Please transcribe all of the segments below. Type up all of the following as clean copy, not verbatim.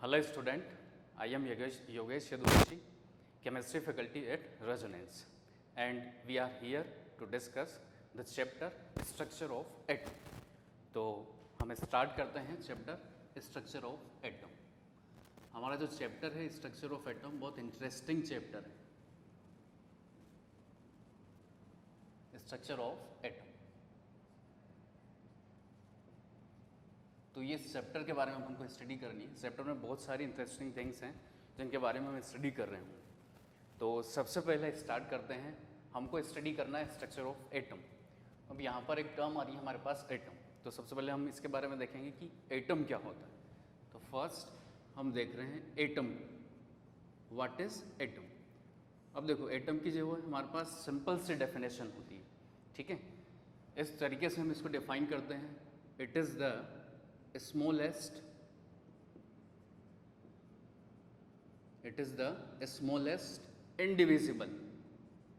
Hello student, I am Yogesh Yadushi, chemistry faculty at Resonance, and we are here to discuss the chapter structure of atom. तो हम start करते हैं chapter structure of atom. हमारा जो chapter है structure of atom बहुत interesting chapter है, structure of atom. तो ये चैप्टर के बारे में हमको स्टडी करनी है। चैप्टर में बहुत सारी इंटरेस्टिंग थिंग्स हैं जिनके बारे में हम स्टडी कर रहे हूँ। तो सबसे पहले स्टार्ट करते हैं, हमको स्टडी करना है स्ट्रक्चर ऑफ एटम। अब यहाँ पर एक टर्म आ रही है हमारे पास एटम, तो सबसे पहले हम इसके बारे में देखेंगे कि एटम क्या होता है। तो फर्स्ट हम देख रहे हैं एटम, व्हाट इज एटम। अब देखो एटम की जो है हमारे पास सिंपल सी डेफिनेशन होती है, ठीक है। इस तरीके से हम इसको डिफाइन करते हैं, it is the smallest indivisible।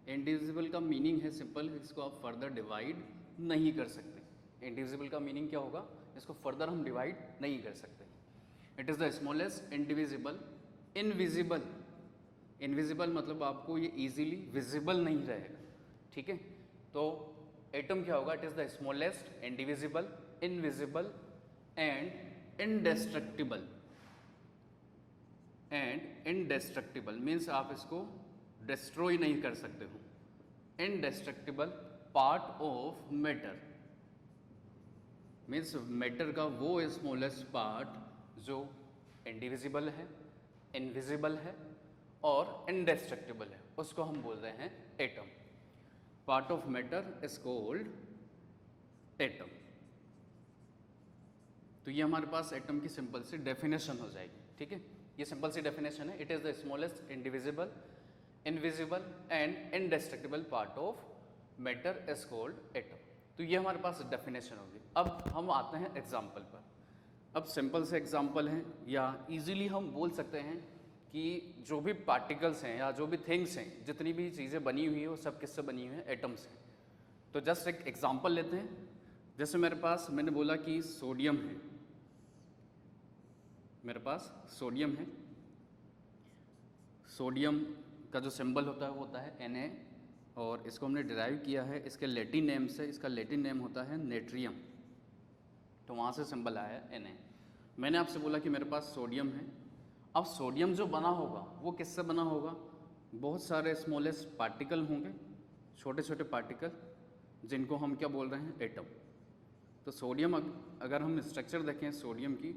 Indivisible का मीनिंग है सिंपल, इसको आप फर्दर डिवाइड नहीं कर सकते। इंडिविजिबल का मीनिंग क्या होगा, इसको फर्दर हम डिवाइड नहीं कर सकते। It is the smallest indivisible. Invisible, invisible मतलब आपको ये इजीली विजिबल नहीं रहेगा, ठीक है। तो एटम क्या होगा, it is the smallest indivisible, invisible and इंडेस्ट्रक्टिबल। And इंडेस्ट्रक्टिबल means आप इसको डिस्ट्रॉय नहीं कर सकते हो। इंडेस्ट्रक्टिबल part of matter means matter का वो स्मॉलेस्ट पार्ट जो इंडिविजिबल है, इनविजिबल है और इंडेस्ट्रक्टिबल है, उसको हम बोल रहे हैं atom. Part of matter is called atom. तो ये हमारे पास एटम की सिंपल सी डेफिनेशन हो जाएगी, ठीक है। ये सिंपल सी डेफिनेशन है, it is the smallest indivisible, invisible and इंडेस्ट्रक्टिबल part of matter is called atom. तो ये हमारे पास डेफिनेशन होगी। अब हम आते हैं एग्जाम्पल पर। अब सिंपल से एग्जाम्पल हैं, या इजीली हम बोल सकते हैं कि जो भी पार्टिकल्स हैं या जो भी थिंग्स हैं, जितनी भी चीज़ें बनी हुई हैं वो सब किससे बनी हुई हैं, एटम से। तो जस्ट एक एग्जाम्पल लेते हैं। जैसे मेरे पास, मैंने बोला कि सोडियम है, मेरे पास सोडियम है। सोडियम का जो सिंबल होता है वो होता है Na, और इसको हमने डिराइव किया है इसके लैटिन नेम से। इसका लैटिन नेम होता है नेट्रियम, तो वहाँ से सिंबल आया है Na। मैंने आपसे बोला कि मेरे पास सोडियम है। अब सोडियम जो बना होगा वो किससे बना होगा, बहुत सारे स्मॉलेस्ट पार्टिकल होंगे, छोटे छोटे पार्टिकल, जिनको हम क्या बोल रहे हैं, एटम। तो सोडियम अगर हम स्ट्रक्चर देखें सोडियम की,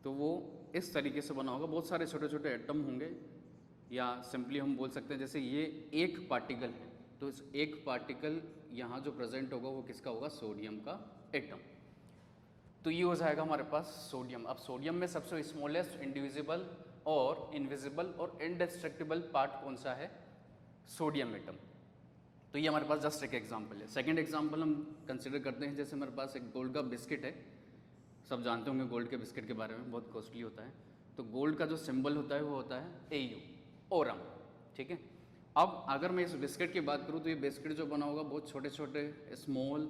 तो वो इस तरीके से बना होगा, बहुत सारे छोटे छोटे एटम होंगे। या सिंपली हम बोल सकते हैं जैसे ये एक पार्टिकल है, तो इस एक पार्टिकल यहाँ जो प्रेजेंट होगा वो किसका होगा, सोडियम का एटम। तो ये हो जाएगा हमारे पास सोडियम। अब सोडियम में सबसे स्मॉलेस्ट इंडिविजिबल और इनविजिबल और इंडेस्ट्रक्टिबल पार्ट कौन सा है, सोडियम एटम। तो ये हमारे पास जस्ट एक एग्जांपल है। सेकंड एग्जांपल हम कंसिडर करते हैं, जैसे हमारे पास एक गोल्ड का बिस्किट है। सब जानते होंगे गोल्ड के बिस्किट के बारे में, बहुत कॉस्टली होता है। तो गोल्ड का जो सिंबल होता है वो होता है Au, ओरम, ठीक है। अब अगर मैं इस बिस्किट की बात करूँ तो ये बिस्किट जो बना होगा बहुत छोटे छोटे स्मॉल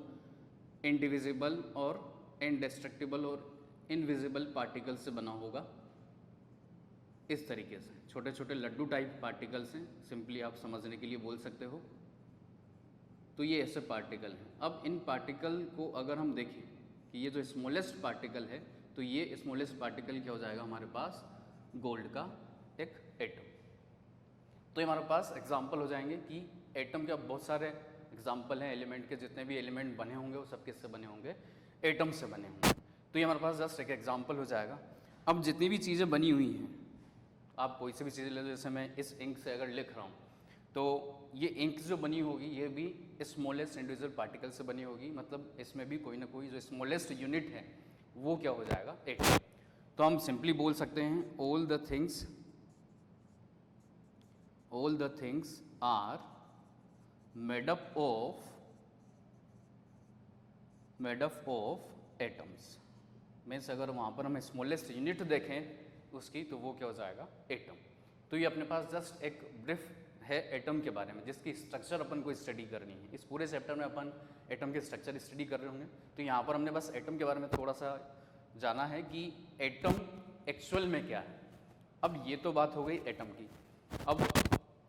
इंडिविजिबल और इंडेस्ट्रक्टिबल और इनविजिबल पार्टिकल से बना होगा। इस तरीके से छोटे छोटे लड्डू टाइप पार्टिकल्स हैं, सिंपली आप समझने के लिए बोल सकते हो। तो ये ऐसे पार्टिकल हैं। अब इन पार्टिकल को अगर हम देखें कि ये जो स्मॉलेस्ट पार्टिकल है, तो ये स्मॉलेस्ट पार्टिकल क्या हो जाएगा हमारे पास, गोल्ड का एक एटम। तो ये हमारे पास एग्जांपल हो जाएंगे कि एटम के बहुत सारे एग्जांपल हैं। एलिमेंट के जितने भी एलिमेंट बने होंगे वो सब किससे बने होंगे, एटम से बने होंगे। तो ये हमारे पास जस्ट एक एग्जांपल हो जाएगा। अब जितनी भी चीज़ें बनी हुई हैं, आप कोई सी भी चीज़ें ले लो, जैसे मैं इस इंक से अगर लिख रहा हूँ, तो ये इंक जो बनी होगी ये भी स्मॉलेस्ट इंडिविजुअल पार्टिकल से बनी होगी, मतलब इसमें भी कोई ना कोई जो स्मॉलेस्ट यूनिट है वो क्या हो जाएगा, एटम। तो हम सिंपली बोल सकते हैं all the things are made up of atoms. Means अगर वहाँ पर हम स्मॉलेस्ट यूनिट देखें उसकी, तो वो क्या हो जाएगा, एटम। तो ये अपने पास जस्ट एक ब्रीफ है एटम के बारे में, जिसकी स्ट्रक्चर अपन को स्टडी करनी है। इस पूरे चैप्टर में अपन एटम के स्ट्रक्चर स्टडी कर रहे होंगे। तो यहाँ पर हमने बस एटम के बारे में थोड़ा सा जाना है कि एटम एक्चुअल में क्या है, अब ये तो बात हो गई एटम की। अब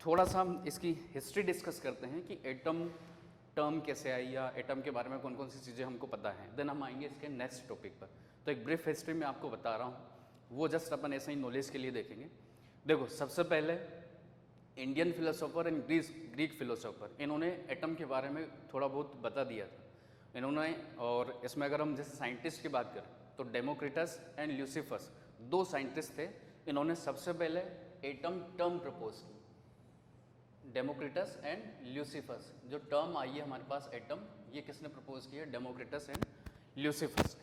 थोड़ा सा हम इसकी हिस्ट्री डिस्कस करते हैं कि एटम टर्म कैसे आई या एटम के बारे में कौन कौन सी चीज़ें हमको पता है। देन हम आएंगे इसके नेक्स्ट टॉपिक पर। तो एक ब्रीफ हिस्ट्री में आपको बता रहा हूँ, वो जस्ट अपन ऐसे ही नॉलेज के लिए देखेंगे। देखो, सबसे पहले Indian philosopher and Greek philosopher, इन्होंने एटम के बारे में थोड़ा बहुत बता दिया था इन्होंने। और इसमें अगर हम जैसे साइंटिस्ट की बात करें तो डेमोक्रिटस एंड ल्यूसिफस, दो साइंटिस्ट थे। इन्होंने सबसे पहले एटम टर्म प्रपोज की। डेमोक्रिटस एंड ल्यूसिफस, जो टर्म आई है हमारे पास एटम, ये किसने प्रपोज की है? डेमोक्रिटस एंड ल्यूसिफस ने।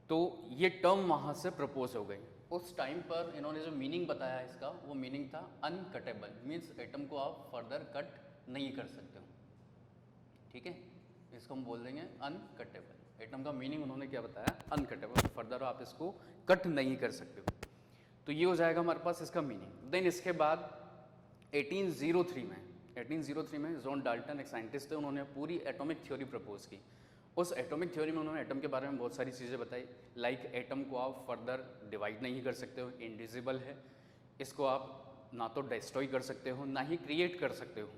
तो ये टर्म वहाँ से प्रपोज हो गई। उस टाइम पर इन्होंने जो मीनिंग बताया इसका, वो मीनिंग था अनकटेबल, मीन्स एटम को आप फर्दर कट नहीं कर सकते हो। ठीक है, इसको हम बोल देंगे अनकटेबल। एटम का मीनिंग उन्होंने क्या बताया? अनकटेबल, फर्दर आप इसको कट नहीं कर सकते हो। तो ये हो जाएगा हमारे पास इसका मीनिंग। देन इसके बाद 1803 में जॉन डाल्टन एक साइंटिस्ट थे, उन्होंने पूरी एटॉमिक थ्योरी प्रपोज की। उस एटॉमिक थ्योरी में उन्होंने एटम के बारे में बहुत सारी चीज़ें बताई, लाइक एटम को आप फर्दर डिवाइड नहीं कर सकते हो, इंडिविजिबल है, इसको आप ना तो डिस्ट्रॉय कर सकते हो ना ही क्रिएट कर सकते हो।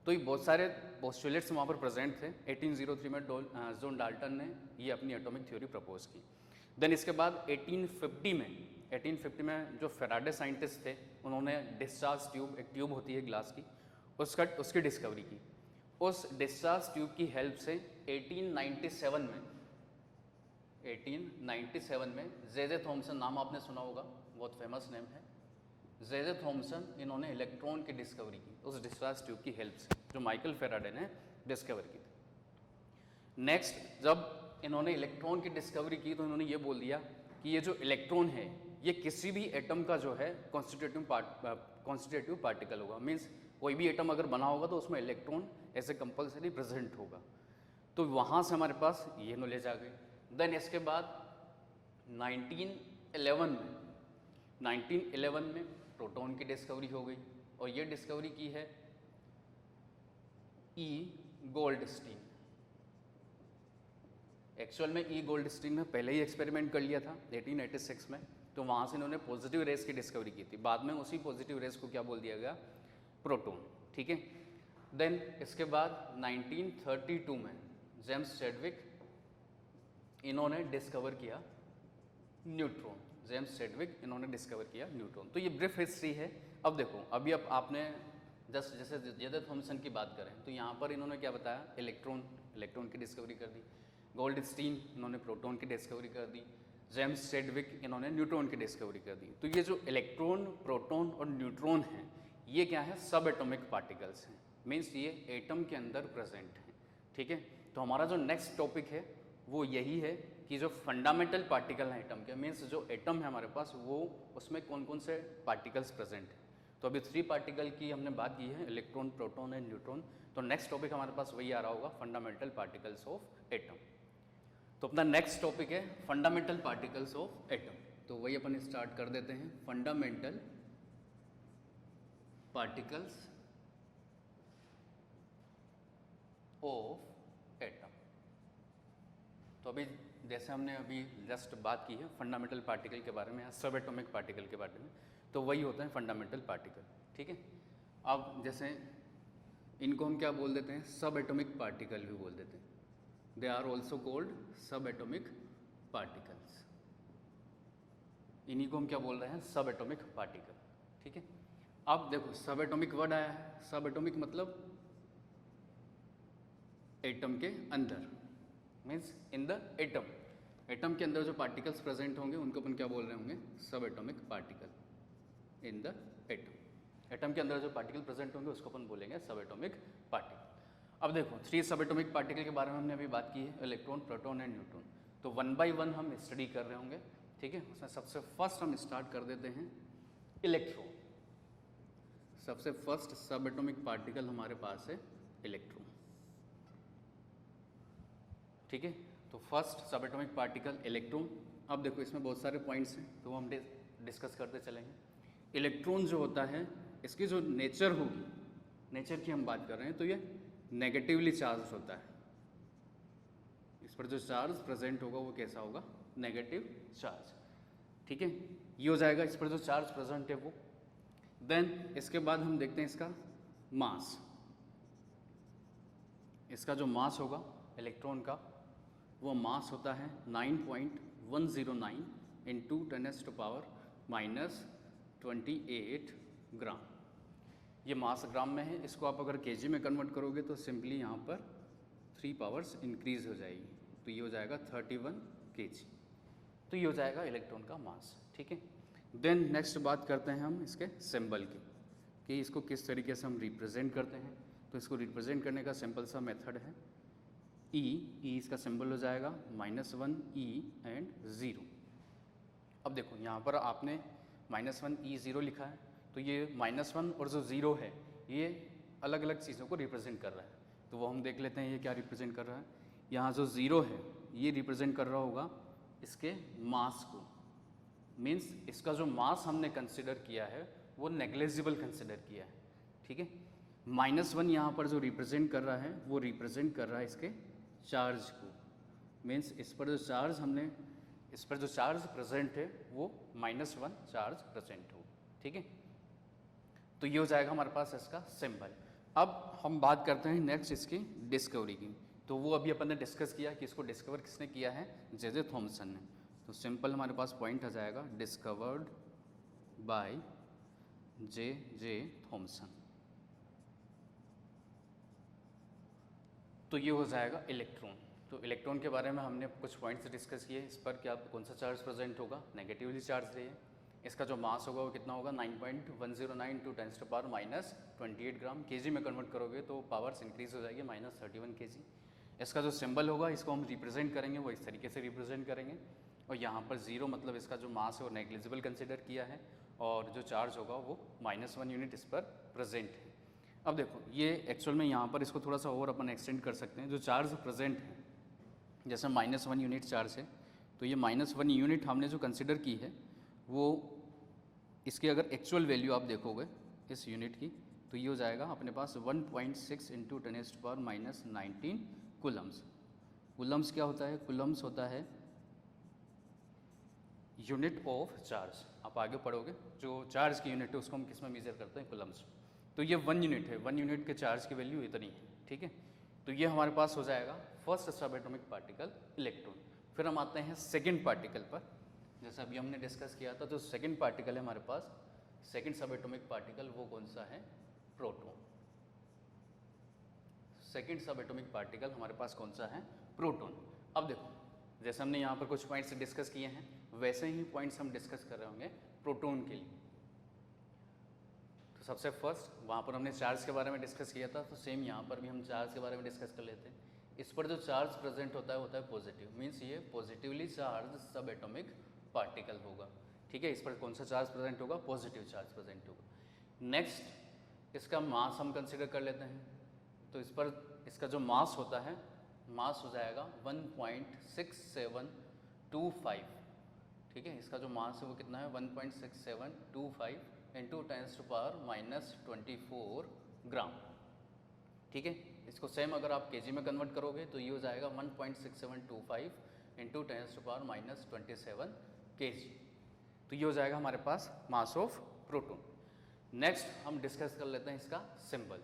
तो ये बहुत सारे पोस्टुलेट्स वहाँ पर प्रेजेंट थे। 1803 में जॉन डाल्टन ने ये अपनी एटॉमिक थ्योरी प्रपोज की। देन इसके बाद 1850 में जो फेराडे साइंटिस्ट थे, उन्होंने डिस्चार्ज ट्यूब, एक ट्यूब होती है ग्लास की, उसकी डिस्कवरी की। उस डिस्चार्ज ट्यूब की हेल्प से 1897 में जे थॉमसन, नाम आपने सुना होगा, बहुत फेमस नेम है, जे थॉमसन, इन्होंने इलेक्ट्रॉन की डिस्कवरी की उस डिस्चार्ज ट्यूब की हेल्प से, जो माइकल फेराडे ने डिस्कवर की थी। नेक्स्ट, जब इन्होंने इलेक्ट्रॉन की डिस्कवरी की तो इन्होंने ये बोल दिया कि ये जो इलेक्ट्रॉन है ये किसी भी एटम का जो है कॉन्स्टिट्यूटिव पार्टिकल होगा। मीन्स कोई भी एटम अगर बना होगा तो उसमें इलेक्ट्रॉन ऐसे कंपल्सरी प्रेजेंट होगा। तो वहाँ से हमारे पास ये नॉलेज आ गई। देन इसके बाद 1911 में प्रोटॉन की डिस्कवरी हो गई, और ये डिस्कवरी की है ई गोल्डस्टीन। एक्चुअल में ई गोल्डस्टीन ने पहले ही एक्सपेरिमेंट कर लिया था 1886 में, तो वहाँ से इन्होंने पॉजिटिव रेस की डिस्कवरी की थी। बाद में उसी पॉजिटिव रेस को क्या बोल दिया गया? प्रोटॉन। ठीक है। देन इसके बाद 1932 में जेम्स चैडविक, इन्होंने डिस्कवर किया न्यूट्रॉन। जेम्स चैडविक, इन्होंने डिस्कवर किया न्यूट्रॉन। तो ये ब्रीफ हिस्ट्री है। अब देखो, अभी अब आपने जस्ट जैसे जे थॉमसन की बात करें तो यहाँ पर इन्होंने क्या बताया? इलेक्ट्रॉन की डिस्कवरी कर दी। गोल्डस्टीन, इन्होंने प्रोटॉन की डिस्कवरी कर दी। जेम्स चैडविक, इन्होंने न्यूट्रॉन की डिस्कवरी कर दी। तो ये जो इलेक्ट्रॉन, प्रोटॉन और न्यूट्रॉन हैं, ये क्या है? सब एटॉमिक पार्टिकल्स हैं। मीन्स ये एटम के अंदर प्रेजेंट हैं। ठीक है। तो हमारा जो नेक्स्ट टॉपिक है वो यही है कि जो फंडामेंटल पार्टिकल हैं एटम के, मीन्स जो एटम है हमारे पास, वो उसमें कौन कौन से पार्टिकल्स प्रेजेंट हैं। तो अभी 3 पार्टिकल की हमने बात की है, इलेक्ट्रॉन, प्रोटॉन एंड न्यूट्रॉन। तो नेक्स्ट टॉपिक हमारे पास वही आ रहा होगा, फंडामेंटल पार्टिकल्स ऑफ एटम। तो अपना नेक्स्ट टॉपिक है फंडामेंटल पार्टिकल्स ऑफ एटम। तो वही अपन स्टार्ट कर देते हैं, फंडामेंटल पार्टिकल्स ऑफ एटम। तो अभी जैसे हमने अभी जस्ट बात की है फंडामेंटल पार्टिकल के बारे में या सब एटॉमिक पार्टिकल के बारे में, तो वही होता है फंडामेंटल पार्टिकल। ठीक है। अब जैसे इनको हम क्या बोल देते हैं? सब एटॉमिक पार्टिकल भी बोल देते हैं। दे आर ऑल्सो कॉल्ड सब एटॉमिक पार्टिकल्स। इन्हीं को हम क्या बोल रहे हैं? सब एटॉमिक पार्टिकल। ठीक है। अब देखो, सब एटॉमिक वर्ड आया है। सब एटॉमिक मतलब एटम के अंदर, means in the atom. Atom के अंदर जो पार्टिकल्स प्रेजेंट होंगे उनको अपन क्या बोल रहे होंगे? सब atomic particle in the atom. Atom के अंदर जो पार्टिकल प्रेजेंट होंगे उसको अपन बोलेंगे सब एटॉमिक पार्टिकल। अब देखो, 3 सब एटॉमिक पार्टिकल के बारे में हमने अभी बात की है, इलेक्ट्रॉन, प्रोटॉन एंड न्यूट्रॉन। तो 1 बाय 1 हम स्टडी कर रहे होंगे। ठीक है। उसमें सबसे फर्स्ट हम स्टार्ट कर देते हैं इलेक्ट्रॉन। सबसे फर्स्ट सब एटॉमिक पार्टिकल हमारे पास है इलेक्ट्रॉन। ठीक है। तो फर्स्ट सब एटॉमिक पार्टिकल इलेक्ट्रॉन। अब देखो, इसमें बहुत सारे पॉइंट्स हैं तो हम डिस्कस करते चलेंगे। इलेक्ट्रॉन जो होता है, इसकी जो नेचर होगी, नेचर की हम बात कर रहे हैं, तो ये नेगेटिवली चार्ज होता है। इस पर जो चार्ज प्रेजेंट होगा वो कैसा होगा? Negative charge. ठीक है। ये हो जाएगा, इस पर जो चार्ज प्रेजेंट है वो। देन इसके बाद हम देखते हैं इसका मास। इसका जो मास होगा इलेक्ट्रॉन का, वो मास होता है 9.109 इंटू 10⁻⁻28 ग्राम। ये मास ग्राम में है। इसको आप अगर केजी में कन्वर्ट करोगे तो सिंपली यहाँ पर 3 पावर्स इंक्रीज हो जाएगी, तो ये हो जाएगा 31 केजी। तो ये हो जाएगा इलेक्ट्रॉन का मास, ठीक है। देन नेक्स्ट बात करते हैं हम इसके सिंबल की, कि इसको किस तरीके से हम रिप्रेजेंट करते हैं। तो इसको रिप्रेजेंट करने का सिंपल सा मेथड है ई इसका सिंबल हो जाएगा -1 E एंड 0। अब देखो यहाँ पर आपने -1 E 0 लिखा है, तो ये -1 और जो 0 है ये अलग अलग चीज़ों को रिप्रेजेंट कर रहा है। तो वो हम देख लेते हैं ये क्या रिप्रेजेंट कर रहा है। यहाँ जो 0 है ये रिप्रेजेंट कर रहा होगा इसके मास को, मीन्स इसका जो मास हमने कंसिडर किया है वो नेग्लिजिबल कंसिडर किया है, ठीक है। -1 यहाँ पर जो रिप्रेजेंट कर रहा है वो रिप्रेजेंट कर रहा है इसके चार्ज को, मीन्स इस पर जो चार्ज प्रेजेंट है वो -1 चार्ज प्रेजेंट हो, ठीक है। तो ये हो जाएगा हमारे पास इसका सिंबल। अब हम बात करते हैं नेक्स्ट इसकी डिस्कवरी की। तो वो अभी अपन ने डिस्कस किया कि इसको डिस्कवर किसने किया है, जे थॉमसन ने। तो सिंपल हमारे पास पॉइंट आ जाएगा डिस्कवर्ड बाय जे थॉमसन। तो ये हो जाएगा इलेक्ट्रॉन। तो इलेक्ट्रॉन के बारे में हमने कुछ पॉइंट्स डिस्कस किए। इस पर क्या कौन सा चार्ज प्रेजेंट होगा, नेगेटिवली चार्ज रही है। इसका जो मास होगा वो कितना होगा 9.109 × 10⁻⁻28 ग्राम। केजी में कन्वर्ट करोगे तो पावर्स इंक्रीज हो जाएगी -31 केजी। इसका जो सिंबल होगा इसको हम रिप्रेजेंट करेंगे वो इस तरीके से रिप्रेजेंट करेंगे। और यहाँ पर 0 मतलब इसका जो मास है वो नेग्लिजिबल कंसिडर किया है, और जो चार्ज होगा वो -1 यूनिट इस पर प्रेजेंट है। अब देखो ये एक्चुअल में यहाँ पर इसको थोड़ा सा और अपन एक्सटेंड कर सकते हैं। जो चार्ज प्रेजेंट है, जैसे -1 यूनिट चार्ज है, तो ये -1 यूनिट हमने जो कंसिडर की है वो इसकी अगर एक्चुअल वैल्यू आप देखोगे इस यूनिट की, तो ये हो जाएगा अपने पास 1.6 × 10⁻⁻19 कूलम्स। कूलम्स क्या होता है, कूलम्स होता है यूनिट ऑफ चार्ज। आप आगे पढ़ोगे जो चार्ज की यूनिट है उसको हम किस में मेजर करते हैं, कूलम्स। तो ये 1 यूनिट है, 1 यूनिट के चार्ज की वैल्यू इतनी है, ठीक है। तो ये हमारे पास हो जाएगा फर्स्ट सब एटॉमिक पार्टिकल इलेक्ट्रॉन। फिर हम आते हैं सेकंड पार्टिकल पर। जैसा अभी हमने डिस्कस किया था, जो सेकंड पार्टिकल है हमारे पास, सेकंड सब एटॉमिक पार्टिकल वो कौन सा है, प्रोटॉन। सेकंड सब एटॉमिक पार्टिकल हमारे पास कौन सा है, प्रोटॉन। अब देखो जैसे हमने यहाँ पर कुछ पॉइंट्स डिस्कस किए हैं वैसे ही पॉइंट्स हम डिस्कस कर रहे होंगे प्रोटॉन के लिए। तो सबसे फर्स्ट वहाँ पर हमने चार्ज के बारे में डिस्कस किया था, तो सेम यहाँ पर भी हम चार्ज के बारे में डिस्कस कर लेते हैं। इस पर जो चार्ज प्रेजेंट होता है पॉजिटिव, मीन्स ये पॉजिटिवली चार्ज सब एटॉमिक पार्टिकल होगा, ठीक है। इस पर कौन सा चार्ज प्रेजेंट होगा, पॉजिटिव चार्ज प्रेजेंट होगा। नेक्स्ट इसका मास हम कंसिडर कर लेते हैं। तो इस पर इसका जो मास होता है, मास हो जाएगा 1.6725, ठीक है। इसका जो मास है वो कितना है 1.6725 इंटू 10⁻⁻24 ग्राम, ठीक है। इसको सेम अगर आप केजी में कन्वर्ट करोगे तो ये हो जाएगा 1.6725 इंटू 10⁻⁻27 केजी। तो ये हो जाएगा हमारे पास मास ऑफ प्रोटॉन। नेक्स्ट हम डिस्कस कर लेते हैं इसका सिंबल,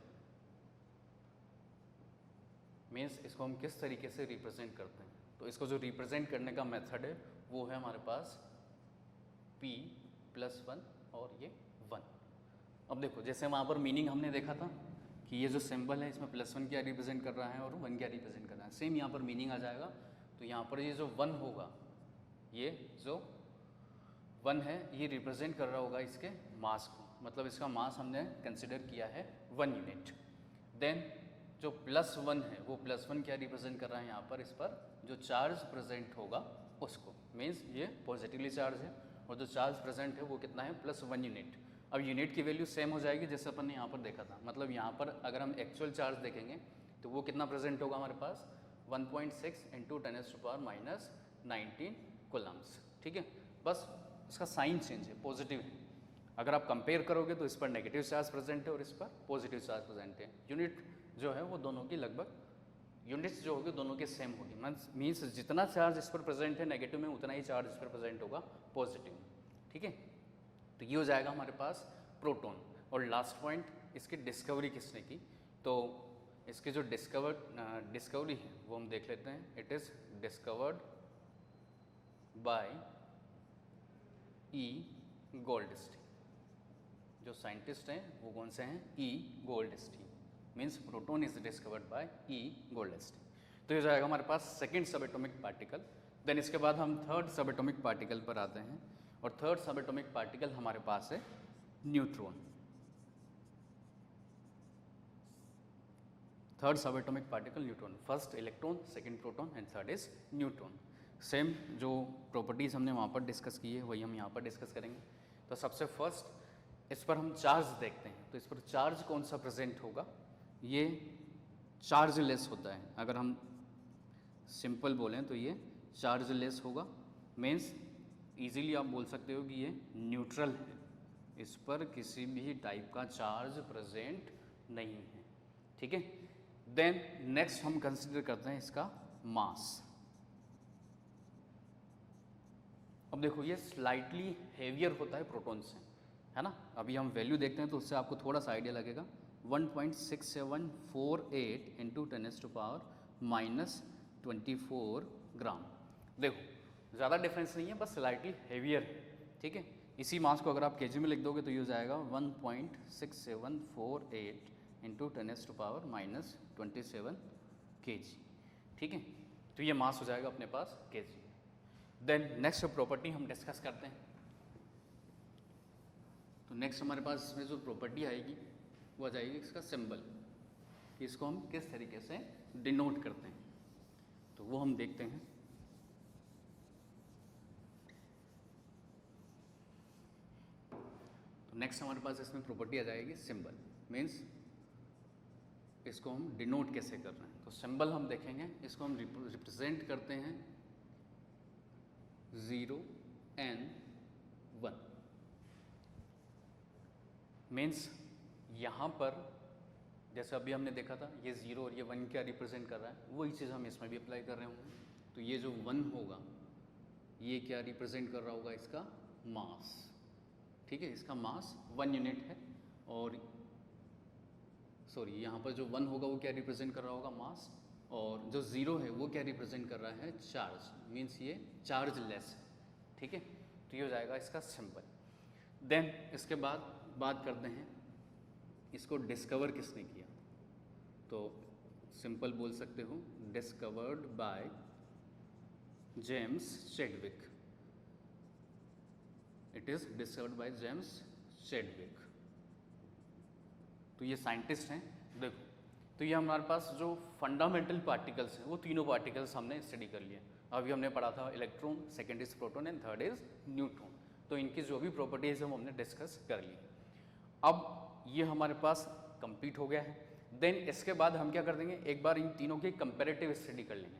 मीन्स इसको हम किस तरीके से रिप्रेजेंट करते हैं। तो इसको जो रिप्रेजेंट करने का मेथड है वो है हमारे पास P+1 और ये 1। अब देखो जैसे वहाँ पर मीनिंग हमने देखा था कि ये जो सिंबल है इसमें +1 क्या रिप्रेजेंट कर रहा है और 1 क्या रिप्रेजेंट कर रहा है, सेम यहाँ पर मीनिंग आ जाएगा। तो यहाँ पर ये जो 1 होगा, ये जो 1 है ये रिप्रेजेंट कर रहा होगा इसके मास को, मतलब इसका मास हमने कंसिडर किया है 1 यूनिट। देन जो +1 है वो +1 क्या रिप्रेजेंट कर रहा है यहाँ पर, इस पर जो चार्ज प्रेजेंट होगा उसको, मीन्स ये पॉजिटिवली चार्ज है और जो चार्ज प्रेजेंट है वो कितना है +1 यूनिट। अब यूनिट की वैल्यू सेम हो जाएगी जैसे अपन ने यहाँ पर देखा था, मतलब यहाँ पर अगर हम एक्चुअल चार्ज देखेंगे तो वो कितना प्रेजेंट होगा हमारे पास 1.6 इंटू 10⁻⁻19 कूलम्स, ठीक है। बस इसका साइन चेंज है, पॉजिटिव है। अगर आप कंपेयर करोगे तो इस पर नेगेटिव चार्ज प्रेजेंट है और इस पर पॉजिटिव चार्ज प्रेजेंट है। यूनिट जो है वो दोनों की लगभग यूनिट्स जो होगी दोनों के सेम होगी, मीन्स जितना चार्ज इस पर प्रेजेंट है नेगेटिव में उतना ही चार्ज इस पर प्रेजेंट होगा पॉजिटिव में। ठीक है, तो ये हो जाएगा हमारे पास प्रोटॉन। और लास्ट पॉइंट, इसकी डिस्कवरी किसने की, तो इसकी जो डिस्कवरी है वो हम देख लेते हैं। It is discovered by E Goldstein. जो साइंटिस्ट हैं वो कौन से हैं, ई Goldstein. Means proton is discovered by E Goldstein. तो ये जाएगा हमारे पास सेकेंड सब एटॉमिक पार्टिकल। देन इसके बाद हम थर्ड सब एटॉमिक पार्टिकल पर आते हैं, और थर्ड सब एटॉमिक पार्टिकल हमारे पास है न्यूट्रॉन। थर्ड सब atomic particle neutron, first electron, second proton and third is neutron. Same जो प्रॉपर्टीज़ हमने वहाँ पर डिस्कस की है वही हम यहाँ पर डिस्कस करेंगे। तो सबसे फर्स्ट इस पर हम चार्ज देखते हैं। तो इस पर चार्ज कौन सा प्रेजेंट होगा, ये चार्जलेस होता है। अगर हम सिंपल बोलें तो ये चार्जलेस होगा। मीन्स इजीली आप बोल सकते हो कि ये न्यूट्रल है, इस पर किसी भी टाइप का चार्ज प्रेजेंट नहीं है। ठीक है, देन नेक्स्ट हम कंसिडर करते हैं इसका मास। अब देखो ये स्लाइटली हेवियर होता है प्रोटॉन से, है ना। अभी हम वैल्यू देखते हैं तो उससे आपको थोड़ा सा आइडिया लगेगा। 1.6748 इंटू 10⁻⁻24 ग्राम। देखो ज़्यादा डिफरेंस नहीं है, बस स्लाइटली हेवियर है। ठीक है, इसी मास को अगर आप केजी में लिख दोगे तो ये हो जाएगा 1.6748 इंटू 10⁻⁻27 kg। ठीक है, तो ये मास हो जाएगा अपने पास kg। देन नेक्स्ट प्रॉपर्टी हम डिस्कस करते हैं। तो नेक्स्ट हमारे पास इसमें जो प्रॉपर्टी आएगी वो आ जाएगी इसका सिंबल, कि इसको हम किस तरीके से डिनोट करते हैं, तो वो हम देखते हैं। तो नेक्स्ट हमारे पास इसमें प्रॉपर्टी आ जाएगी सिंबल। मीन्स इसको हम डिनोट कैसे कर रहे हैं, तो सिंबल हम देखेंगे। इसको हम रिप्रेजेंट करते हैं 0 and 1। मीन्स यहाँ पर जैसे अभी हमने देखा था ये 0 और ये 1 क्या रिप्रेजेंट कर रहा है, वही चीज़ हम इसमें भी अप्लाई कर रहे होंगे। तो ये जो 1 होगा ये क्या रिप्रेजेंट कर रहा होगा, इसका मास। ठीक है, इसका मास 1 यूनिट है। और सॉरी, यहाँ पर जो 1 होगा वो क्या रिप्रेजेंट कर रहा होगा, मास। और जो 0 है वो क्या रिप्रेजेंट कर रहा है, चार्ज। मीन्स ये चार्ज लेस है। ठीक है, तो ये हो जाएगा इसका सिंबल। देन इसके बाद बात करते हैं इसको डिस्कवर किसने किया, तो सिंपल बोल सकते हो discovered by James Chadwick. It is discovered by James Chadwick. तो ये साइंटिस्ट हैं। देखो तो ये हमारे पास जो फंडामेंटल पार्टिकल्स हैं वो तीनों पार्टिकल्स हमने स्टडी कर लिए। अभी हमने पढ़ा था electron, second is proton and third is neutron. तो इनकी जो भी प्रॉपर्टीज़ है वो हमने डिस्कस कर ली। अब ये हमारे पास कंप्लीट हो गया है। देन इसके बाद हम क्या कर देंगे, एक बार इन तीनों की कंपैरेटिव स्टडी कर लेंगे।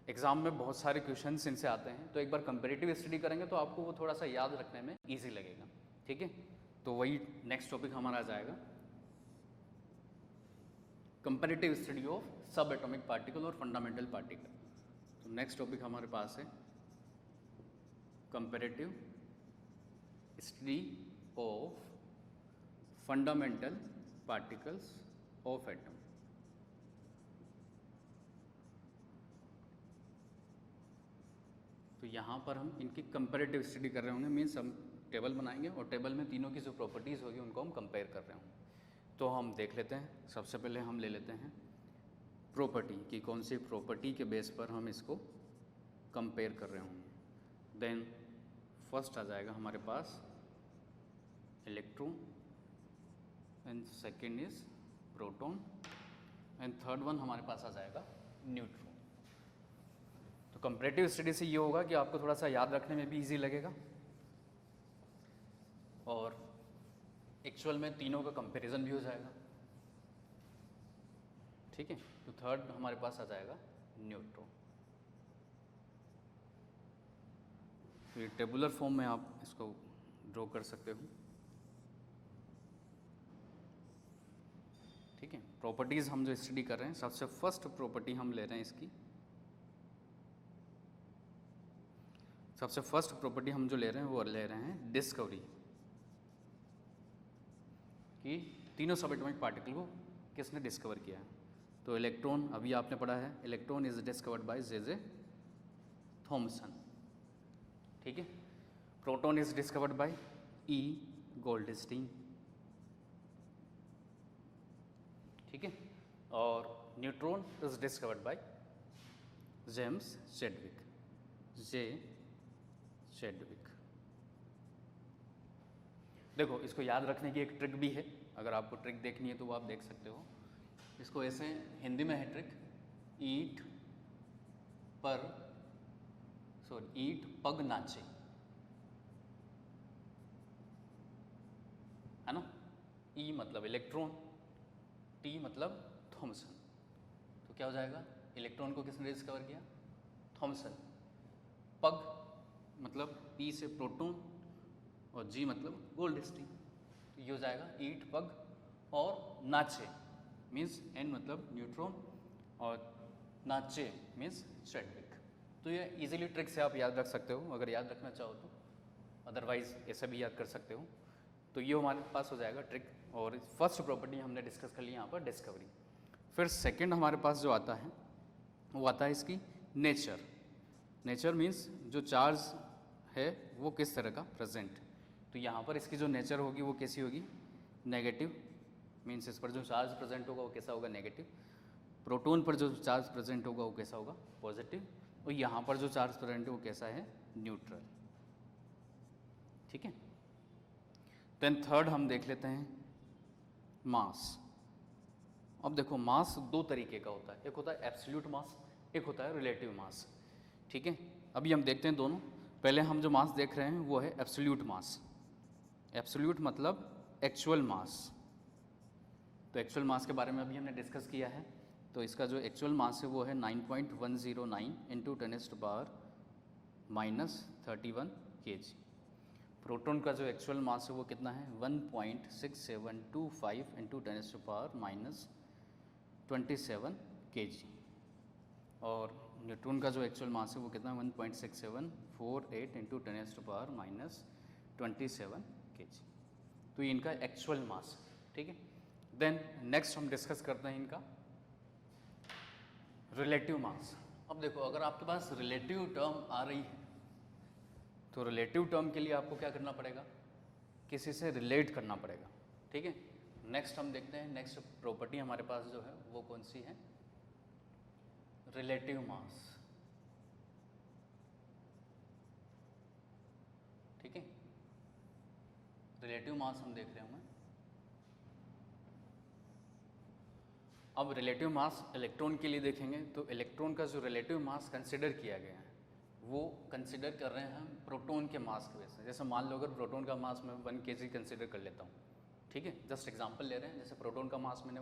एग्जाम में बहुत सारे क्वेश्चंस इनसे आते हैं, तो एक बार कंपैरेटिव स्टडी करेंगे तो आपको वो थोड़ा सा याद रखने में ईजी लगेगा। ठीक है, तो वही नेक्स्ट टॉपिक हमारा आ जाएगा, कंपैरेटिव स्टडी ऑफ सब एटॉमिक पार्टिकल और फंडामेंटल पार्टिकल। तो नेक्स्ट टॉपिक हमारे पास है comparative study of fundamental particles of atom. तो यहाँ पर हम इनकी कंपैरेटिव स्टडी कर रहे होंगे। मीन्स हम टेबल बनाएंगे और टेबल में तीनों की जो प्रॉपर्टीज़ होगी उनको हम कंपेयर कर रहे होंगे। तो हम देख लेते हैं। सबसे पहले हम ले लेते हैं प्रॉपर्टी कि कौन सी प्रॉपर्टी के बेस पर हम इसको कंपेयर कर रहे होंगे। देन फर्स्ट आ जाएगा हमारे पास electron and second is proton and third one हमारे पास आ जाएगा न्यूट्रॉन। तो कंपैरेटिव स्टडी से ये होगा कि आपको थोड़ा सा याद रखने में भी इजी लगेगा और एक्चुअल में तीनों का कंपैरिजन भी हो जाएगा। ठीक है, तो थर्ड हमारे पास आ जाएगा न्यूट्रॉन। तो ये टेबुलर फॉर्म में आप इसको ड्रॉ कर सकते हो। ठीक है, प्रॉपर्टीज़ हम जो स्टडी कर रहे हैं, सबसे फर्स्ट प्रॉपर्टी हम ले रहे हैं इसकी। सबसे फर्स्ट प्रॉपर्टी हम जो ले रहे हैं वो ले रहे हैं डिस्कवरी, कि तीनों सब एटॉमिक पार्टिकल को किसने डिस्कवर किया है। तो इलेक्ट्रॉन अभी आपने पढ़ा है, electron is discovered by J Thomson, ठीक है। Proton is discovered by E Goldstein, ठीक है। और neutron is discovered by James Chadwick, J Chadwick. देखो इसको याद रखने की एक ट्रिक भी है, अगर आपको ट्रिक देखनी है तो वो आप देख सकते हो। इसको ऐसे हिंदी में है ट्रिक, ईट पग नाचे, है ना। ई मतलब इलेक्ट्रॉन, टी मतलब थॉमसन, तो क्या हो जाएगा, इलेक्ट्रॉन को किसने डिस्कवर किया, थॉमसन। पग मतलब पी से प्रोटॉन और जी मतलब गोल्डस्टीन, तो ये हो जाएगा ईट पग। और नाचे मीन्स एन मतलब न्यूट्रॉन और नाचे मीन्स चैडविक। तो ये इजीली ट्रिक से आप याद रख सकते हो अगर याद रखना चाहो तो, अदरवाइज ऐसा भी याद कर सकते हो। तो ये हमारे पास हो जाएगा ट्रिक। और फर्स्ट प्रॉपर्टी हमने डिस्कस कर ली यहाँ पर डिस्कवरी। फिर सेकंड हमारे पास जो आता है वो आता है इसकी नेचर। नेचर मीन्स जो चार्ज है वो किस तरह का प्रेजेंट। तो यहाँ पर इसकी जो नेचर होगी वो कैसी होगी, नेगेटिव, मीन्स इस पर जो चार्ज प्रेजेंट होगा वो कैसा होगा, नेगेटिव। प्रोटॉन पर जो चार्ज प्रेजेंट होगा वो कैसा होगा, पॉजिटिव। और यहाँ पर जो चार्ज प्रेजेंट है वो कैसा है, न्यूट्रल, ठीक है। देन थर्ड हम देख लेते हैं मास। अब देखो मास दो तरीके का होता है, एक होता है एब्सोल्यूट मास, एक होता है रिलेटिव मास, ठीक है। अभी हम देखते हैं दोनों। पहले हम जो मास देख रहे हैं वो है एब्सोल्यूट मास। एब्सोल्यूट मतलब एक्चुअल मास। तो एक्चुअल मास के बारे में अभी हमने डिस्कस किया है। तो इसका जो एक्चुअल मास है वो है 9.109 इंटू 10⁻³ kg। प्रोटॉन का जो एक्चुअल मास है वो कितना है, 1.6725 इंटू 10⁻⁻27 kg। और न्यूट्रॉन का जो एक्चुअल मास है वो कितना है, 1.6748 इंटू 10⁻⁻27 kg। तो ये इनका एक्चुअल मास, ठीक है। देन नेक्स्ट हम डिस्कस करते हैं इनका रिलेटिव मास। अब देखो अगर आपके पास रिलेटिव टर्म आ रही है तो रिलेटिव टर्म के लिए आपको क्या करना पड़ेगा, किसी से रिलेट करना पड़ेगा, ठीक है। नेक्स्ट हम देखते हैं, नेक्स्ट प्रॉपर्टी हमारे पास जो है वो कौन सी है, रिलेटिव मास, ठीक है। रिलेटिव मास हम देख रहे होंगे। अब रिलेटिव मास इलेक्ट्रॉन के लिए देखेंगे तो इलेक्ट्रॉन का जो रिलेटिव मास कंसिडर किया गया है वो कंसिडर कर रहे हैं हम प्रोटॉन के मास की वजह से। जैसे मान लो अगर प्रोटॉन का मास मैं 1 kg कंसिडर कर लेता हूँ, ठीक है, जस्ट एग्जांपल ले रहे हैं। जैसे प्रोटॉन का मास मैंने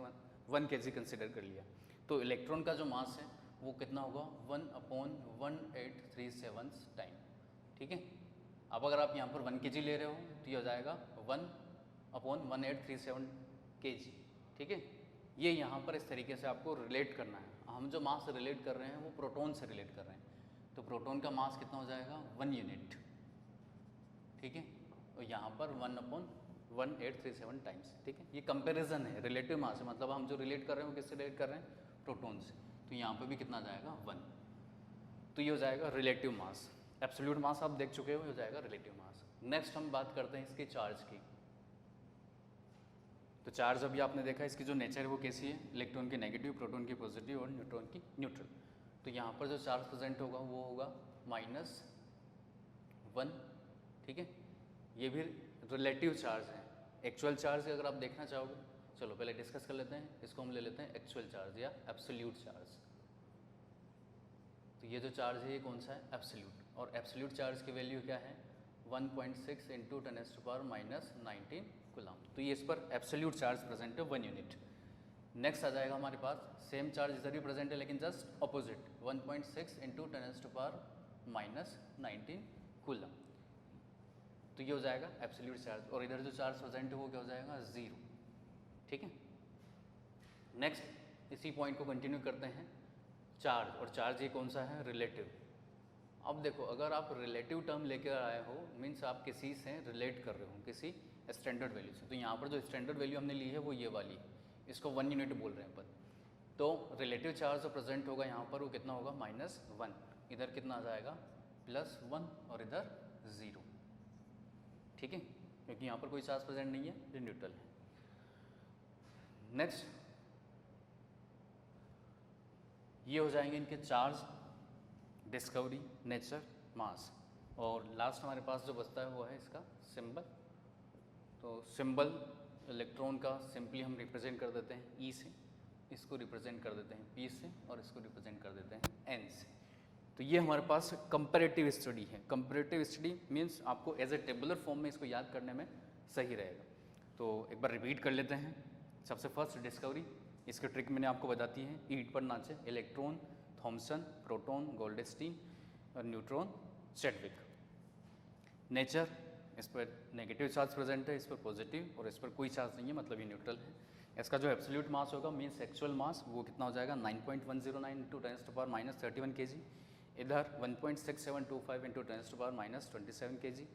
1 kg कंसिडर कर लिया, तो इलेक्ट्रॉन का जो मास है वो कितना होगा, 1/1837 टाइम, ठीक है। अब अगर आप यहाँ पर 1 kg ले रहे हो तो ये हो जाएगा 1/1837 kg, ठीक है। ये यहाँ पर इस तरीके से आपको रिलेट करना है। हम जो मास रिलेट कर रहे हैं वो प्रोटॉन से रिलेट कर रहे हैं, तो प्रोटॉन का मास कितना हो जाएगा, 1 यूनिट, ठीक है। और यहाँ पर 1/1837 टाइम्स, ठीक है। ये कंपैरिजन है, रिलेटिव मास है, मतलब हम जो रिलेट कर रहे हैं वो किससे रिलेट कर रहे हैं, प्रोटॉन से। तो यहाँ पर भी कितना जाएगा, 1। तो ये हो जाएगा रिलेटिव मास। एब्सोल्यूट मास आप देख चुके हो, ये हो जाएगा रिलेटिव मास। नेक्स्ट हम बात करते हैं इसके चार्ज की। तो चार्ज अभी आपने देखा, इसकी जो नेचर है वो कैसी है, इलेक्ट्रॉन की नेगेटिव, प्रोटॉन की पॉजिटिव और न्यूट्रॉन की न्यूट्रल। तो यहाँ पर जो चार्ज प्रेजेंट होगा वो होगा -1, ठीक है। ये भी रिलेटिव चार्ज है। एक्चुअल चार्ज अगर आप देखना चाहोगे, चलो पहले डिस्कस कर लेते हैं। इसको हम ले लेते हैं एक्चुअल चार्ज या एब्सोल्यूट चार्ज। तो ये जो चार्ज है ये कौन सा है, एब्सोल्यूट। और एब्सोल्यूट चार्ज की वैल्यू क्या है, 1.6 इंटू 10⁻⁻19 कूलम। तो ये इस पर एब्सोल्यूट चार्ज प्रेजेंट है 1 यूनिट। नेक्स्ट आ जाएगा हमारे पास सेम चार्ज इधर भी प्रेजेंट है लेकिन जस्ट ऑपोजिट, 1.6 इंटू 10⁻⁻19 कूलम। तो ये हो जाएगा एब्सोल्यूट चार्ज। और इधर जो चार्ज प्रेजेंट है वो क्या हो जाएगा, 0, ठीक है। नेक्स्ट इसी पॉइंट को कंटिन्यू करते हैं, चार्ज। और चार्ज ये कौन सा है, रिलेटिव। अब देखो, अगर आप रिलेटिव टर्म लेकर आए हो, मीन्स आप किसी से रिलेट कर रहे हो, किसी स्टैंडर्ड वैल्यू से, तो यहाँ पर जो स्टैंडर्ड वैल्यू हमने ली है वो ये वाली है, इसको 1 यूनिट बोल रहे हैं अपन। तो रिलेटिव चार्ज जो प्रेजेंट होगा यहाँ पर वो कितना होगा, -1, इधर कितना आ जाएगा +1 और इधर 0, ठीक है, क्योंकि यहाँ पर कोई चार्ज प्रेजेंट नहीं है, ये न्यूट्रल है। नेक्स्ट ये हो जाएंगे इनके चार्ज, डिस्कवरी, नेचर, मास, और लास्ट हमारे पास जो बचता है वो है इसका सिंबल। तो सिंबल इलेक्ट्रॉन का सिंपली हम रिप्रेजेंट कर देते हैं ई से, इसको रिप्रेजेंट कर देते हैं पी से, और इसको रिप्रेजेंट कर देते हैं एन से। तो ये हमारे पास कंपैरेटिव स्टडी है। कंपैरेटिव स्टडी मीन्स आपको एज ए टेबुलर फॉर्म में इसको याद करने में सही रहेगा। तो एक बार रिपीट कर लेते हैं। सबसे फर्स्ट डिस्कवरी, इसकी ट्रिक मैंने आपको बताती है, ईट पर नाचे, इलेक्ट्रॉन थॉमसन, प्रोटॉन गोल्डस्टीन और न्यूट्रॉन चैडविक। नेचर, इस पर नेगेटिव चार्ज प्रेजेंट है, इस पर पॉजिटिव, और इस पर कोई चार्ज नहीं है, मतलब ये न्यूट्रल है। इसका जो एब्सोल्यूट मास होगा मीन्स एक्चुअल मास, वो कितना हो जाएगा 9.109 × 10⁻³ kg, इधर 1.6725 × 10⁻27 kg,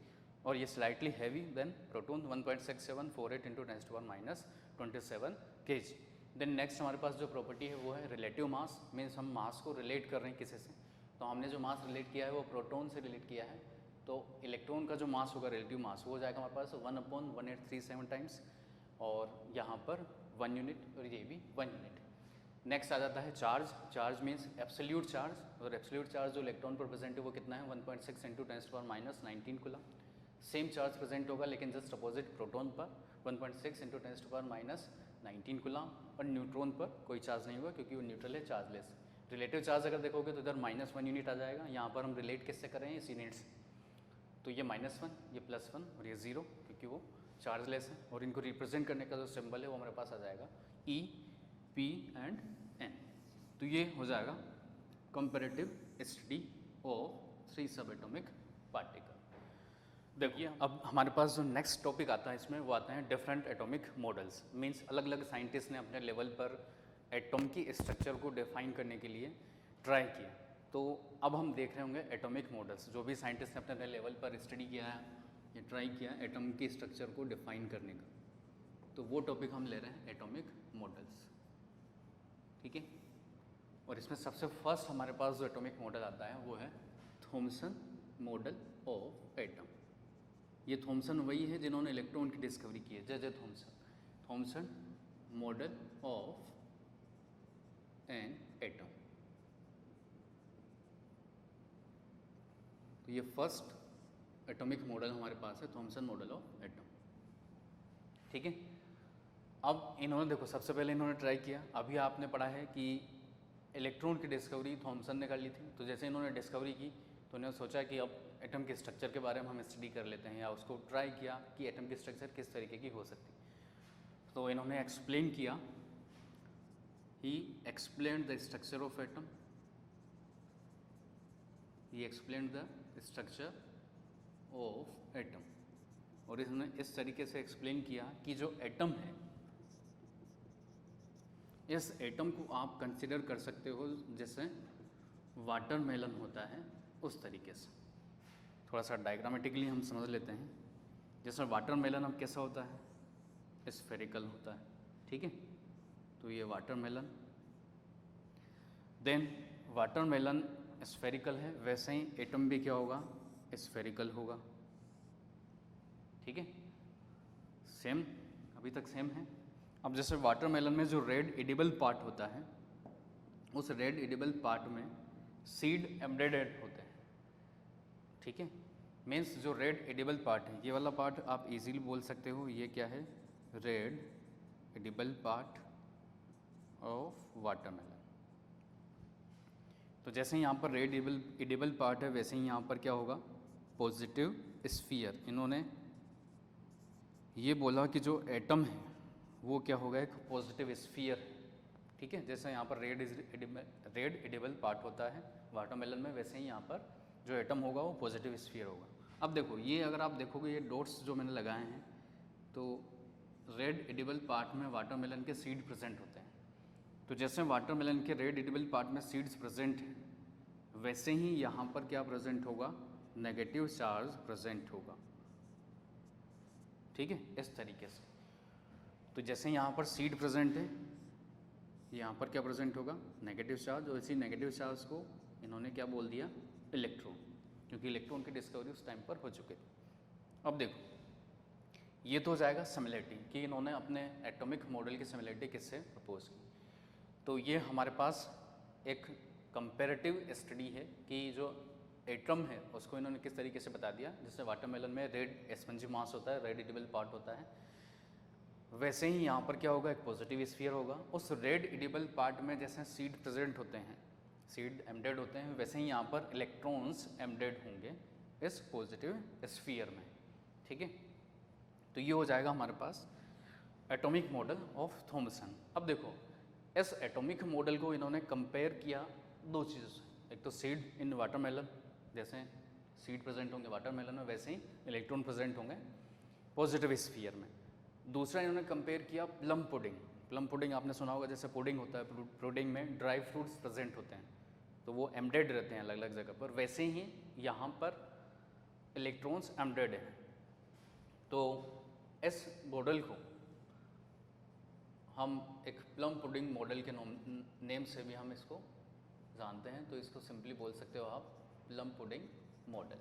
और ये slightly heavy then proton 1.6748 × 10⁻27 kg। Then next हमारे पास जो प्रॉपर्टी है वो है रिलेटिव मास, मीन्स हम मास को रिलेट कर रहे हैं किसी से। तो हमने जो मास रिलेट किया है वो प्रोटॉन से रिलेट किया है, तो इलेक्ट्रॉन का जो मास होगा रिलेटिव मास वो हो जाएगा हमारे पास 1/1837 टाइम्स, और यहाँ पर 1 यूनिट, और ये भी 1 यूनिट। नेक्स्ट आ जाता है charge. Charge means absolute charge, और एब्सोल्यूट चार्ज जो इलेक्ट्रॉन पर प्रेजेंट है वो कितना है 1.6 × 10⁻19 कूलम। सेम चार्ज प्रेजेंट होगा लेकिन जस्ट अपोजिट प्रोटॉन पर 1.6 × 10⁻19 कूलम, और न्यूट्रॉन पर कोई चार्ज नहीं होगा क्योंकि वो न्यूट्रल है, चार्जलेस। रिलेटिव चार्ज अगर देखोगे तो इधर -1 यूनिट आ जाएगा। यहाँ पर हम रिलेट किससे कर रहे हैं, इस यूनिट्स, तो ये -1, ये +1 और ये 0 क्योंकि वो चार्जलेस है। और इनको रिप्रेजेंट करने का जो सिंबल है वो हमारे पास आ जाएगा E, P एंड N। तो ये हो जाएगा कंपैरेटिव स्टडी ऑफ 3 सब एटॉमिक पार्टिकल। देखिए अब हमारे पास जो नेक्स्ट टॉपिक आता है इसमें वो आता है डिफरेंट एटॉमिक मॉडल्स। मीन्स अलग अलग साइंटिस्ट ने अपने लेवल पर एटॉम की स्ट्रक्चर को डिफाइन करने के लिए ट्राई किया। तो अब हम देख रहे होंगे एटॉमिक मॉडल्स, जो भी साइंटिस्ट ने अपने लेवल पर स्टडी किया है या ट्राई किया एटॉम की स्ट्रक्चर को डिफाइन करने का, तो वो टॉपिक हम ले रहे हैं एटॉमिक मॉडल्स, ठीक है। और इसमें सबसे फर्स्ट हमारे पास जो एटॉमिक मॉडल आता है वो है थॉमसन मॉडल ऑफ एटम। ये थॉमसन वही है जिन्होंने इलेक्ट्रॉन की डिस्कवरी की है, J Thomson. Thompson model of an atom, तो ये फर्स्ट एटॉमिक मॉडल हमारे पास है, थॉमसन मॉडल ऑफ एटम, ठीक है। अब इन्होंने देखो सबसे पहले इन्होंने ट्राई किया, अभी आपने पढ़ा है कि इलेक्ट्रॉन की डिस्कवरी थॉमसन ने कर ली थी। तो जैसे इन्होंने डिस्कवरी की तो उन्होंने सोचा कि अब एटम के स्ट्रक्चर के बारे में हम स्टडी कर लेते हैं, या उसको ट्राई किया कि एटम की स्ट्रक्चर किस तरीके की हो सकती है। तो इन्होंने एक्सप्लेन किया, ही explained the structure of atom, he explained the structure of atom, और इसने इस तरीके से एक्सप्लेन किया कि जो एटम है, इस एटम को आप कंसिडर कर सकते हो जैसे वाटरमेलन होता है उस तरीके से। थोड़ा सा डायग्रामेटिकली हम समझ लेते हैं। जैसे वाटरमेलन अब कैसा होता है, स्फेरिकल होता है, ठीक है। तो ये वाटरमेलन, देन वाटरमेलन स्फेरिकल है, वैसे ही एटम भी क्या होगा, स्फेरिकल होगा, ठीक है। सेम, अभी तक सेम है। अब जैसे वाटरमेलन में जो रेड एडिबल पार्ट होता है, उस रेड एडिबल पार्ट में सीड एम्बेडेड होते हैं, ठीक है। मीन्स जो रेड एडिबल पार्ट है, ये वाला पार्ट आप इजीली बोल सकते हो, ये क्या है, red edible part of watermelon. तो जैसे यहाँ पर रेड एडिबल पार्ट है, वैसे ही यहाँ पर क्या होगा, पॉजिटिव स्फीयर। इन्होंने ये बोला कि जो एटम है वो क्या होगा, एक पॉजिटिव स्फीयर है, ठीक है। जैसे यहाँ पर रेड एडिबल पार्ट होता है वाटरमेलन में, वैसे ही यहाँ पर जो एटम होगा वो पॉजिटिव स्फीयर होगा। अब देखो ये अगर आप देखोगे ये डॉट्स जो मैंने लगाए हैं, तो रेड एडिबल पार्ट में वाटरमेलन के सीड प्रेजेंट होते हैं। तो जैसे वाटरमेलन के रेड एडिबल पार्ट में सीड्स प्रेजेंट हैं, वैसे ही यहाँ पर क्या प्रेजेंट होगा, नेगेटिव चार्ज प्रेजेंट होगा। ठीक है, इस तरीके से। तो जैसे यहाँ पर सीड प्रेजेंट है, यहाँ पर क्या प्रेजेंट होगा, नेगेटिव चार्ज, और इसी नेगेटिव चार्ज को इन्होंने क्या बोल दिया, इलेक्ट्रॉन, क्योंकि इलेक्ट्रॉन की डिस्कवरी उस टाइम पर हो चुकी थी। अब देखो, ये तो हो जाएगा सिमिलरिटी कि इन्होंने अपने एटॉमिक मॉडल की सिमिलरिटी किससे प्रपोज की। तो ये हमारे पास एक कंपैरेटिव स्टडी है कि जो एटम है उसको इन्होंने किस तरीके से बता दिया। जैसे वाटरमेलन में रेड स्पंजी मास होता है, रेड एडिबल पार्ट होता है, वैसे ही यहाँ पर क्या होगा, एक पॉजिटिव स्फीयर होगा। उस रेड एडिबल पार्ट में जैसे सीड प्रेजेंट होते हैं, सीड एम्बेडेड होते हैं, वैसे ही यहाँ पर इलेक्ट्रॉन्स एम्बेडेड होंगे इस पॉजिटिव स्फीयर में। ठीक है, तो ये हो जाएगा हमारे पास एटॉमिक मॉडल ऑफ थॉमसन। अब देखो, इस एटॉमिक मॉडल को इन्होंने कंपेयर किया दो चीज़ों से, एक तो सीड इन वाटरमेलन, जैसे सीड प्रेजेंट होंगे वाटरमेलन में वैसे ही इलेक्ट्रॉन प्रेजेंट होंगे पॉजिटिव स्फीयर में। दूसरा इन्होंने कंपेयर किया प्लम पुडिंग। प्लम पुडिंग आपने सुना होगा, जैसे पुडिंग होता है, पुडिंग में ड्राई फ्रूट्स प्रेजेंट होते हैं तो वो एम्बेडेड रहते हैं अलग अलग जगह पर, वैसे ही यहाँ पर इलेक्ट्रॉन्स एम्बेडेड हैं। तो इस मॉडल को हम एक प्लम पुडिंग मॉडल के नेम से भी हम इसको जानते हैं, तो इसको सिंपली बोल सकते हो आप plum pudding model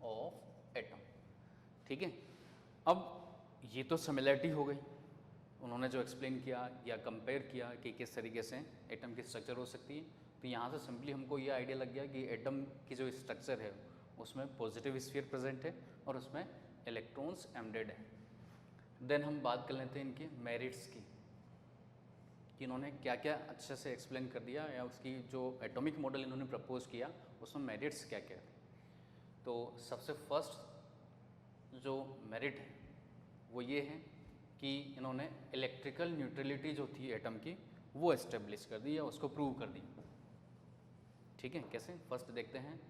of atom. ठीक है, अब ये तो सिमिलरिटी हो गई, उन्होंने जो एक्सप्लेन किया या कंपेयर किया कि किस तरीके से एटम की स्ट्रक्चर हो सकती है। तो यहाँ से सिंपली हमको ये आइडिया लग गया कि एटम की जो स्ट्रक्चर है उसमें पॉजिटिव स्फीयर प्रेजेंट है और उसमें इलेक्ट्रॉन्स एम्बेडेड है। देन हम बात कर लेते हैं इनके मेरिट्स की, कि इन्होंने क्या क्या अच्छे से एक्सप्लेन कर दिया, या उसकी जो एटॉमिक मॉडल इन्होंने प्रपोज किया उसमें मेरिट्स क्या क्या थे। तो सबसे फर्स्ट जो मेरिट है वो ये है कि इन्होंने इलेक्ट्रिकल न्यूट्रलिटी जो थी एटम की वो एस्टेब्लिश कर दी या उसको प्रूव कर दी। ठीक है, कैसे, फर्स्ट देखते हैं,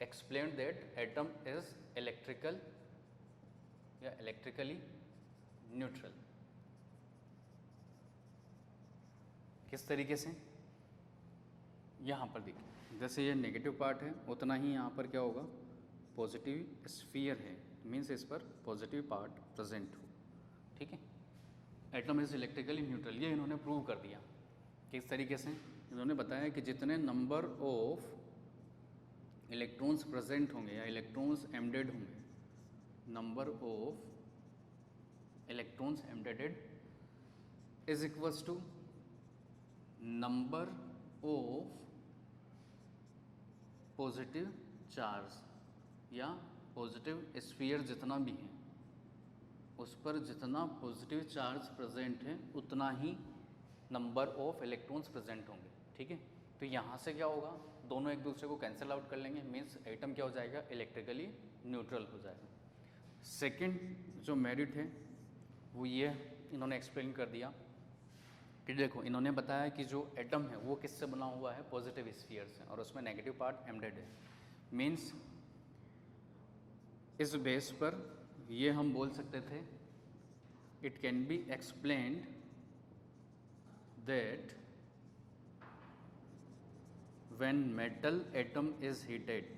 explain that atom is electrical या इलेक्ट्रिकली न्यूट्रल। किस तरीके से, यहाँ पर देखिए, जैसे ये नेगेटिव पार्ट है उतना ही यहाँ पर क्या होगा, पॉजिटिव स्फीयर है, मीन्स इस पर पॉजिटिव पार्ट प्रेजेंट हो। ठीक है, एटम इज इलेक्ट्रिकली न्यूट्रल, ये इन्होंने प्रूव कर दिया। किस तरीके से, इन्होंने बताया कि जितने नंबर ऑफ इलेक्ट्रॉन्स प्रेजेंट होंगे या इलेक्ट्रॉन्स एम्बेडेड होंगे, number of electrons embedded is equals to number of positive charge या पॉजिटिव स्फीयर जितना भी है उस पर जितना पॉजिटिव चार्ज प्रेजेंट है उतना ही नंबर ऑफ इलेक्ट्रॉन्स प्रेजेंट होंगे। ठीक है, तो यहाँ से क्या होगा, दोनों एक दूसरे को कैंसिल आउट कर लेंगे, मीन्स एटम क्या हो जाएगा, इलेक्ट्रिकली न्यूट्रल हो जाएगा। सेकंड जो मेरिट है वो ये इन्होंने एक्सप्लेन कर दिया कि देखो, इन्होंने बताया कि जो एटम है वो किससे बना हुआ है, पॉजिटिव स्फीयर से, और उसमें नेगेटिव पार्ट एम्बेडेड है। मीन्स इस बेस पर ये हम बोल सकते थे, it can be explained that when metal atom is heated,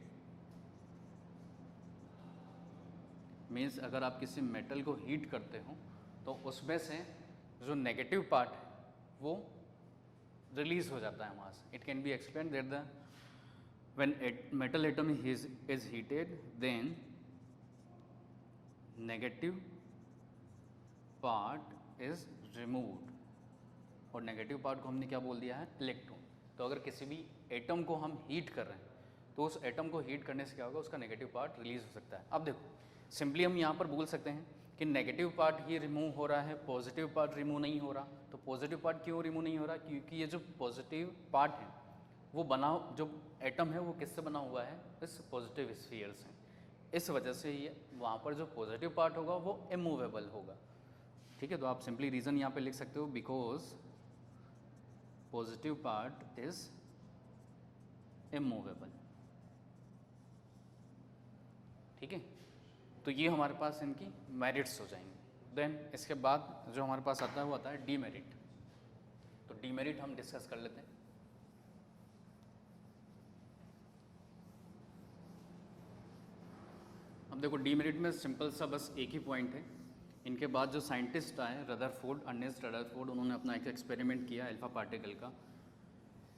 means अगर आप किसी मेटल को हीट करते हो तो उसमें से जो नेगेटिव पार्ट है वो रिलीज हो जाता है वहाँ से। It can be explain that the when metal atom is heated then negative part is removed, और नेगेटिव पार्ट को हमने क्या बोल दिया है, इलेक्ट्रॉन। तो अगर किसी भी एटम को हम हीट कर रहे हैं तो उस एटम को हीट करने से क्या होगा, उसका नेगेटिव पार्ट रिलीज हो सकता है। अब देखो, सिंपली हम यहाँ पर बोल सकते हैं कि नेगेटिव पार्ट ही रिमूव हो रहा है, पॉजिटिव पार्ट रिमूव नहीं हो रहा। तो पॉजिटिव पार्ट क्यों रिमूव नहीं हो रहा, क्योंकि ये जो पॉजिटिव पार्ट है वो बना, जो एटम है वो किससे बना हुआ है, इस पॉजिटिव स्फीयर से। इस वजह से ये वहाँ पर जो पॉजिटिव पार्ट होगा वो इमूवेबल होगा। ठीक है, तो आप सिंपली रीज़न यहाँ पे लिख सकते हो, because positive part is immovable. ठीक है, तो ये हमारे पास इनकी मेरिट्स हो जाएंगे। देन इसके बाद जो हमारे पास आता है वो आता है डीमेरिट। तो डीमेरिट हम डिस्कस कर लेते हैं। अब देखो डीमेरिट में सिंपल सा बस एक ही पॉइंट है। इनके बाद जो साइंटिस्ट आए रदरफोर्ड, अर्नेस्ट रदरफोर्ड, उन्होंने अपना एक एक्सपेरिमेंट किया अल्फा पार्टिकल का।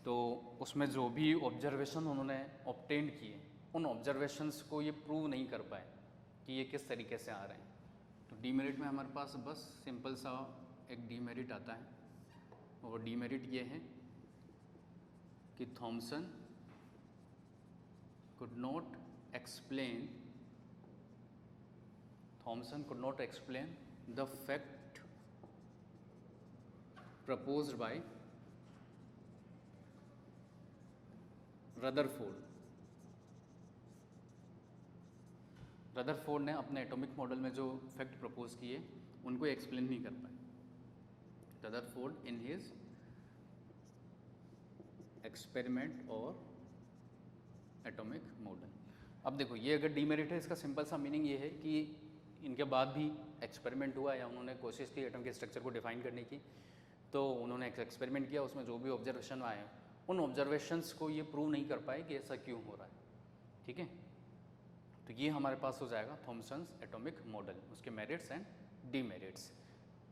तो उसमें जो भी ऑब्जर्वेशन उन्होंने ऑब्टेन किए, उन ऑब्जर्वेशंस को ये प्रूव नहीं कर पाए कि ये किस तरीके से आ रहे हैं। तो डीमेरिट में हमारे पास बस सिंपल सा एक डीमेरिट आता है, और डीमेरिट ये है कि Thomson could not explain the fact proposed by Rutherford. Rutherford ने अपने एटॉमिक मॉडल में जो फैक्ट प्रपोज किए उनको एक्सप्लेन नहीं कर पाए। रदरफोर्ड इन हिज एक्सपेरिमेंट और एटॉमिक मॉडल। अब देखो ये अगर डीमेरिट है, इसका सिंपल सा मीनिंग ये है कि इनके बाद भी एक्सपेरिमेंट हुआ या उन्होंने कोशिश की एटम के स्ट्रक्चर को डिफाइन करने की, तो उन्होंने एक एक्सपेरिमेंट किया, उसमें जो भी ऑब्जर्वेशन आए उन ऑब्जर्वेशंस को ये प्रूव नहीं कर पाए कि ऐसा क्यों हो रहा है। ठीक है, तो ये हमारे पास हो जाएगा थॉमसन्स एटॉमिक मॉडल, उसके मेरिट्स एंड डीमेरिट्स।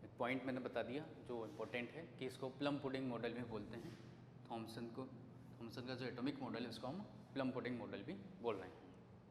एक पॉइंट मैंने बता दिया जो इम्पोर्टेंट है कि इसको प्लम पुडिंग मॉडल भी बोलते हैं। थॉमसन का जो एटॉमिक मॉडल है उसको हम प्लम पुडिंग मॉडल भी बोल रहे हैं।